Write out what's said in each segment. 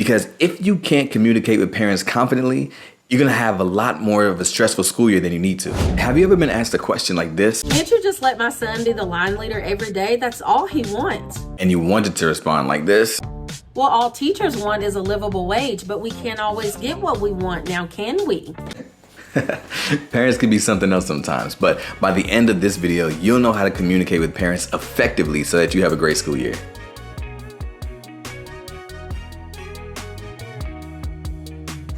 Because if you can't communicate with parents confidently, you're gonna have a lot more of a stressful school year than you need to. Have you ever been asked a question like this? Can't you just let my son be the line leader every day? That's all he wants. And you wanted to respond like this? Well, all teachers want is a livable wage, but we can't always get what we want now, can we? Parents can be something else sometimes, but by the end of this video, you'll know how to communicate with parents effectively so that you have a great school year.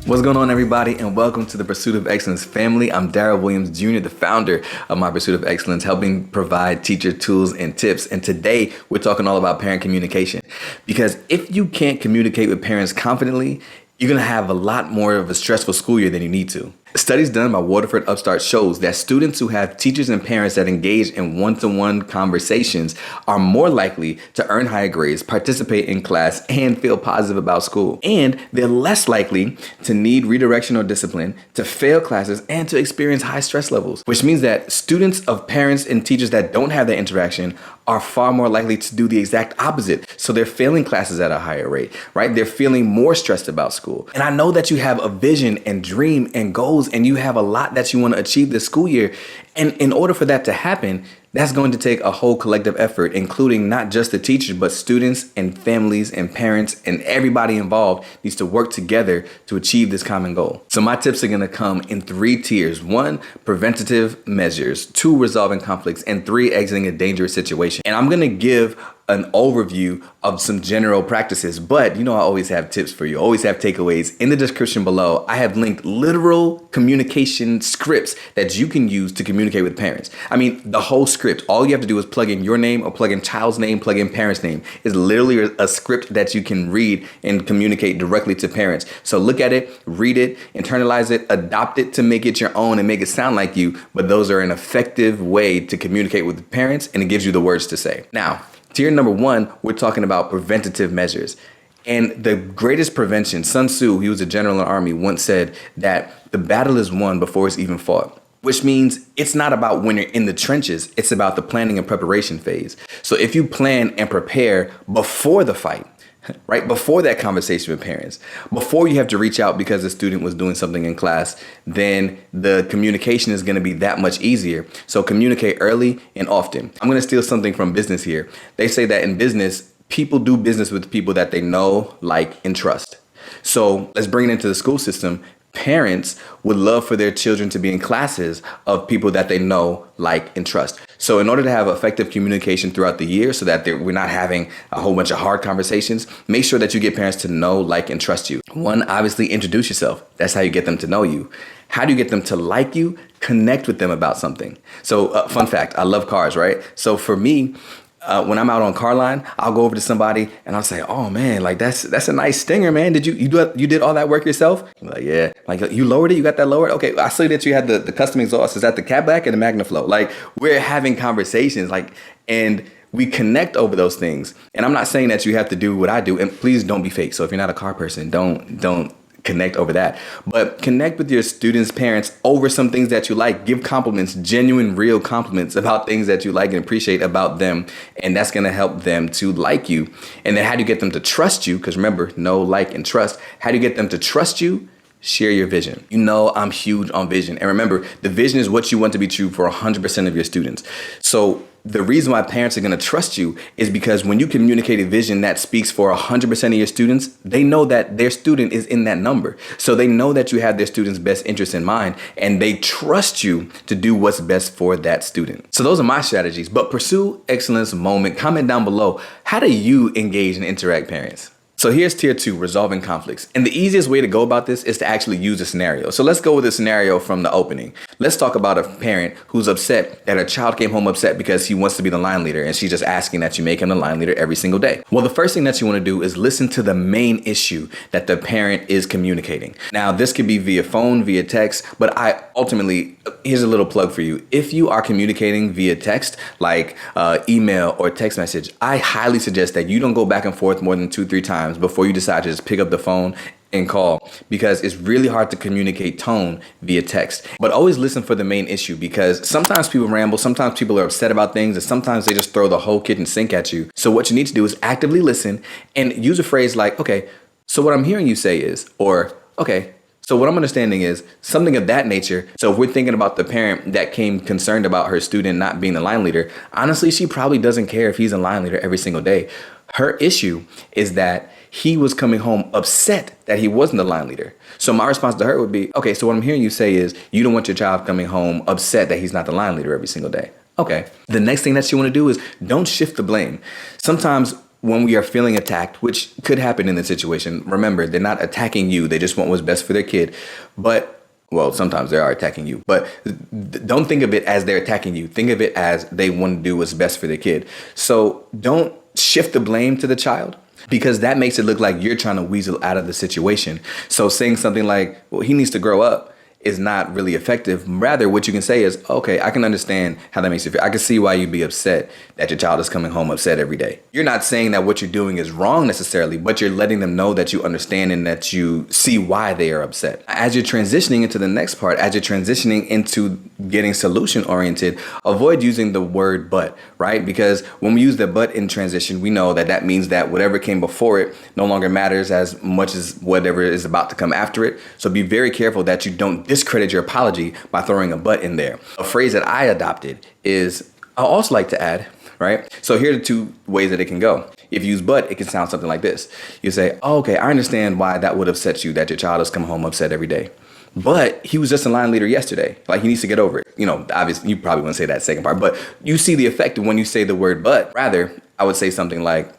What's going on, everybody, and welcome to the Pursuit of Excellence family. I'm Daryl Williams Jr., the founder of My Pursuit of Excellence, helping provide teacher tools and tips. And today we're talking all about parent communication, because if you can't communicate with parents confidently, you're gonna have a lot more of a stressful school year than you need to. Studies done by Waterford Upstart shows that students who have teachers and parents that engage in one-to-one conversations are more likely to earn higher grades, participate in class, and feel positive about school. And they're less likely to need redirection or discipline, to fail classes, and to experience high stress levels. Which means that students of parents and teachers that don't have that interaction are far more likely to do the exact opposite. So they're failing classes at a higher rate, right? They're feeling more stressed about school. And I know that you have a vision and dream and goals, and you have a lot that you want to achieve this school year. And in order for that to happen, that's going to take a whole collective effort, including not just the teachers, but students and families and parents and everybody involved needs to work together to achieve this common goal. So my tips are going to come in 3 tiers. 1, preventative measures. 2, resolving conflicts. And 3, exiting a dangerous situation. And I'm going to give an overview of some general practices, but you know I always have tips for you, always have takeaways. In the description below, I have linked literal communication scripts that you can use to communicate with parents. I mean, the whole script, all you have to do is plug in your name or plug in child's name, plug in parent's name. It's literally a script that you can read and communicate directly to parents. So look at it, read it, internalize it, adopt it to make it your own and make it sound like you, but those are an effective way to communicate with parents, and it gives you the words to say. Now, tier number 1, we're talking about preventative measures. And the greatest prevention, Sun Tzu, he was a general in the army, once said that the battle is won before it's even fought. Which means it's not about when you're in the trenches, it's about the planning and preparation phase. So if you plan and prepare before the fight, right, before that conversation with parents, before you have to reach out because the student was doing something in class, then the communication is going to be that much easier. So communicate early and often. I'm going to steal something from business here. They say that in business, people do business with people that they know, like, and trust. So let's bring it into the school system. Parents would love for their children to be in classes of people that they know, like, and trust. So in order to have effective communication throughout the year so that we're not having a whole bunch of hard conversations, make sure that you get parents to know, like, and trust you. 1, obviously introduce yourself. That's how you get them to know you. How do you get them to like you? Connect with them about something. So fun fact, I love cars, right? So for me, when I'm out on car line, I'll go over to somebody and I'll say, "Oh man, like that's a nice Stinger, man. Did you did all that work yourself?" I'm like, "Yeah." Like, "You lowered it? You got that lowered? Okay, I see that you had the custom exhaust. Is that the catback and the MagnaFlow?" Like, we're having conversations, like, and we connect over those things. And I'm not saying that you have to do what I do, and please don't be fake. So if you're not a car person, don't connect over that, but connect with your students' parents over some things that you like. Give compliments, genuine, real compliments about things that you like and appreciate about them. And that's going to help them to like you. And then how do you get them to trust you? Because remember, know, like, and trust. How do you get them to trust you? Share your vision. You know I'm huge on vision. And remember, the vision is what you want to be true for 100% of your students. So the reason why parents are going to trust you is because when you communicate a vision that speaks for 100% of your students, they know that their student is in that number. So they know that you have their students' best interests in mind, and they trust you to do what's best for that student. So those are my strategies, but pursue excellence moment. Comment down below. How do you engage and interact parents? So here's tier 2, resolving conflicts. And the easiest way to go about this is to actually use a scenario. So let's go with a scenario from the opening. Let's talk about a parent who's upset that her child came home upset because he wants to be the line leader, and she's just asking that you make him the line leader every single day. Well, the first thing that you want to do is listen to the main issue that the parent is communicating. Now, this could be via phone, via text, but here's a little plug for you. If you are communicating via text, like email or text message, I highly suggest that you don't go back and forth more than 2-3 times before you decide to just pick up the phone and call, because it's really hard to communicate tone via text. But always listen for the main issue, because sometimes people ramble, sometimes people are upset about things, and sometimes they just throw the whole kitchen sink at you. So what you need to do is actively listen and use a phrase like, "Okay, So what I'm hearing you say is, or, okay, so what I'm understanding is something of that nature. So if we're thinking about the parent that came concerned about her student not being the line leader, honestly, she probably doesn't care if he's a line leader every single day. Her issue is that he was coming home upset that he wasn't the line leader. So my response to her would be, okay, so what I'm hearing you say is you don't want your child coming home upset that he's not the line leader every single day. Okay. The next thing that you want to do is don't shift the blame. Sometimes when we are feeling attacked, which could happen in the situation, remember, they're not attacking you. They just want what's best for their kid. But, well, sometimes they are attacking you. But don't think of it as they're attacking you. Think of it as they want to do what's best for their kid. So don't shift the blame to the child, because that makes it look like you're trying to weasel out of the situation. So saying something like, well, he needs to grow up, is not really effective. Rather, what you can say is, okay, I can understand how that makes you feel. I can see why you'd be upset that your child is coming home upset every day. You're not saying that what you're doing is wrong necessarily, but you're letting them know that you understand and that you see why they are upset. As you're transitioning into the next part, as you're transitioning into getting solution oriented, avoid using the word but, right? Because when we use the but in transition, we know that that means that whatever came before it no longer matters as much as whatever is about to come after it. So be very careful that you don't discredit your apology by throwing a but in there. A phrase that I adopted is, I also like to add, right? So here are the two ways that it can go. If you use but, it can sound something like this. You say, oh, okay, I understand why that would upset you that your child is coming home upset every day. But he was just a line leader yesterday. Like, he needs to get over it. You know, obviously, you probably wouldn't say that second part, but you see the effect when you say the word but. Rather, I would say something like,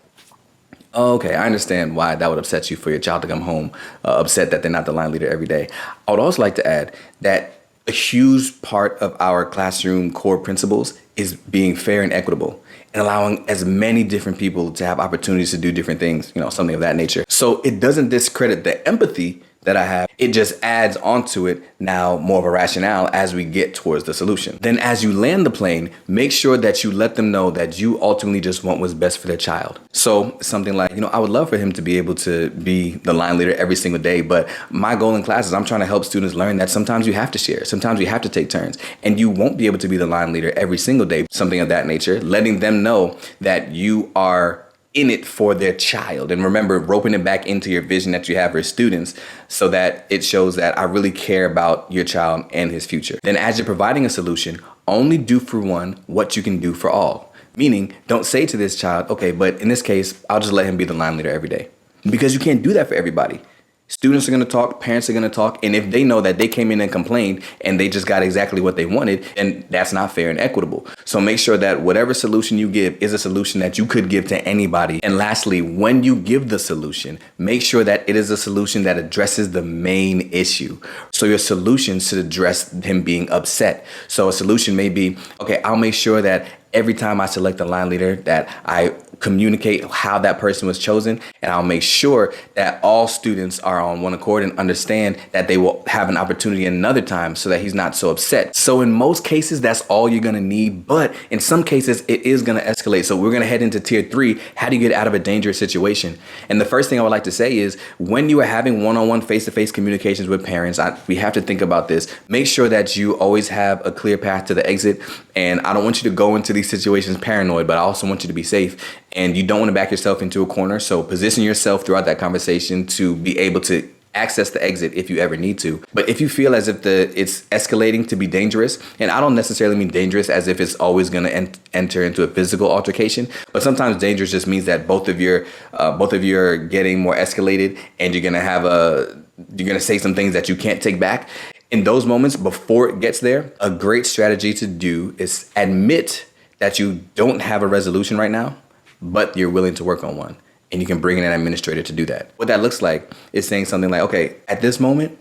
oh, okay, I understand why that would upset you for your child to come home upset that they're not the line leader every day. I would also like to add that a huge part of our classroom core principles is being fair and equitable and allowing as many different people to have opportunities to do different things, you know, something of that nature. So it doesn't discredit the empathy that I have. It just adds onto it now more of a rationale as we get towards the solution. Then as you land the plane, make sure that you let them know that you ultimately just want what's best for their child. So something like, you know, I would love for him to be able to be the line leader every single day, but my goal in class is I'm trying to help students learn that sometimes you have to share, sometimes you have to take turns, and you won't be able to be the line leader every single day, something of that nature, letting them know that you are in it for their child. And remember, roping it back into your vision that you have for students so that it shows that I really care about your child and his future. Then as you're providing a solution, only do for one what you can do for all. Meaning, don't say to this child, okay, but in this case, I'll just let him be the line leader every day. Because you can't do that for everybody. Students are going to talk, parents are going to talk, and if they know that they came in and complained and they just got exactly what they wanted, then that's not fair and equitable. So make sure that whatever solution you give is a solution that you could give to anybody. And lastly, when you give the solution, make sure that it is a solution that addresses the main issue. So your solution should address him being upset. So a solution may be, okay, I'll make sure that every time I select a line leader that I communicate how that person was chosen, and I'll make sure that all students are on one accord and understand that they will have an opportunity another time so that he's not so upset. So in most cases, that's all you're gonna need, but in some cases, it is gonna escalate. So we're gonna head into tier 3. How do you get out of a dangerous situation? And the first thing I would like to say is when you are having one-on-one face-to-face communications with parents, we have to think about this. Make sure that you always have a clear path to the exit. And I don't want you to go into these situations paranoid, but I also want you to be safe. And you don't want to back yourself into a corner. So position yourself throughout that conversation to be able to access the exit if you ever need to. But if you feel as if it's escalating to be dangerous, and I don't necessarily mean dangerous as if it's always going to enter into a physical altercation, but sometimes dangerous just means that both of you are getting more escalated, and you're going to say some things that you can't take back. In those moments before it gets there, a great strategy to do is admit that you don't have a resolution right now, but you're willing to work on one. And you can bring in an administrator to do that. What that looks like is saying something like, okay, at this moment,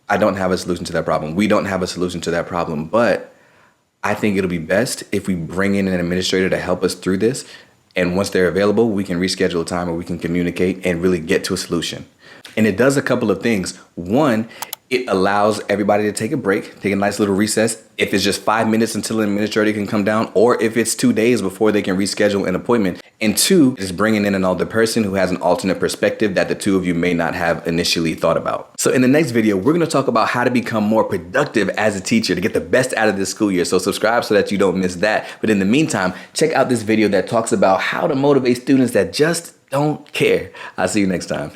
I don't have a solution to that problem. We don't have a solution to that problem, but I think it'll be best if we bring in an administrator to help us through this. And once they're available, we can reschedule a time where we can communicate and really get to a solution. And it does a couple of things. One, it allows everybody to take a break, take a nice little recess. If it's just 5 minutes until an administrator can come down, or if it's 2 days before they can reschedule an appointment. And two, is bringing in another person who has an alternate perspective that the two of you may not have initially thought about. So in the next video, we're going to talk about how to become more productive as a teacher to get the best out of this school year. So subscribe so that you don't miss that. But in the meantime, check out this video that talks about how to motivate students that just don't care. I'll see you next time.